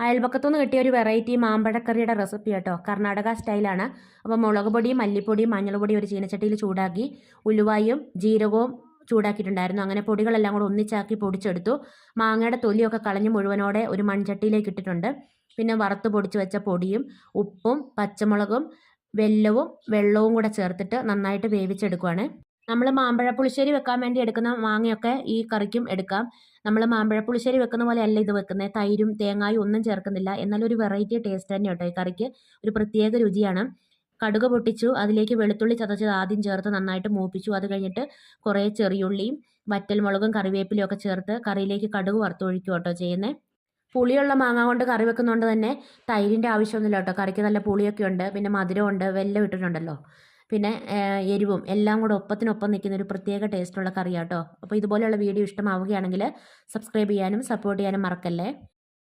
അയൽപക്കത്തുനിന്ന് കിട്ടിയ ഒരു variety മാമ്പഴക്കറിയുടെ recipe കേട്ടോ. കർണാടക സ്റ്റൈലാണ്. അപ്പോൾ മുളക് പൊടിയും മല്ലിപ്പൊടിയും മഞ്ഞൾപ്പൊടിയും ഒരു ചീനച്ചട്ടിയിൽ ചൂടാക്കി ഉലുവായും ജീരകവും ചൂടാക്കിയിട്ടുണ്ടായിരുന്നു. അങ്ങനെ പൊടികളെല്ലാം കൂടെ ഒന്നിച്ചാക്കി പൊടിച്ചെടുത്തു. മാങ്ങയുടെ തൊലിയൊക്കെ കളഞ്ഞ് മുഴുവനോടെ ഒരു മൺചട്ടിയിലേക്ക് ഇട്ടിട്ടുണ്ട്. പിന്നെ വറുത്ത് പൊടിച്ച് വെച്ച പൊടിയും ഉപ്പും പച്ചമുളകും വെള്ളവും കൂടെ ചേർത്തിട്ട് നന്നായിട്ട് വേവിച്ചെടുക്കുവാണ്. നമ്മൾ മാമ്പഴ പുളിശ്ശേരി വെക്കാൻ വേണ്ടി എടുക്കുന്ന മാങ്ങയൊക്കെ ഈ കറിക്കും എടുക്കാം. നമ്മൾ മാമ്പഴ പുളിശ്ശേരി വെക്കുന്ന പോലെ അല്ല ഇത് വെക്കുന്നത്. തൈരും തേങ്ങായും ഒന്നും ചേർക്കുന്നില്ല. എന്നാലും ഒരു വെറൈറ്റി ടേസ്റ്റ് തന്നെ കേട്ടോ. ഈ കറിക്ക് ഒരു പ്രത്യേക രുചിയാണ്. കടുക് പൊട്ടിച്ചു, അതിലേക്ക് വെളുത്തുള്ളി ചതച്ചത് ആദ്യം ചേർത്ത് നന്നായിട്ട് മൂപ്പിച്ചു. അത് കഴിഞ്ഞിട്ട് കുറേ ചെറിയുള്ളിയും വറ്റൽമുളകും കറിവേപ്പിലയും ഒക്കെ ചേർത്ത് കറിയിലേക്ക് കടുക് വറുത്തൊഴിക്കുക കേട്ടോ ചെയ്യുന്നത്. പുളിയുള്ള മാങ്ങ കൊണ്ട് കറി വെക്കുന്നതുകൊണ്ട് തന്നെ തൈരിൻ്റെ ആവശ്യമൊന്നുമില്ല കേട്ടോ. കറിക്ക് നല്ല പുളിയൊക്കെ ഉണ്ട്, പിന്നെ മധുരമുണ്ട്, വെല്ലം ഇട്ടിട്ടുണ്ടല്ലോ. പിന്നെ എരിവും എല്ലാം കൂടെ ഒപ്പത്തിനൊപ്പം നിൽക്കുന്ന ഒരു പ്രത്യേക ടേസ്റ്റുള്ള കറിയാട്ടോ. അപ്പോൾ ഇതുപോലെയുള്ള വീഡിയോ ഇഷ്ടമാവുകയാണെങ്കിൽ സബ്സ്ക്രൈബ് ചെയ്യാനും സപ്പോർട്ട് ചെയ്യാനും മറക്കല്ലേ.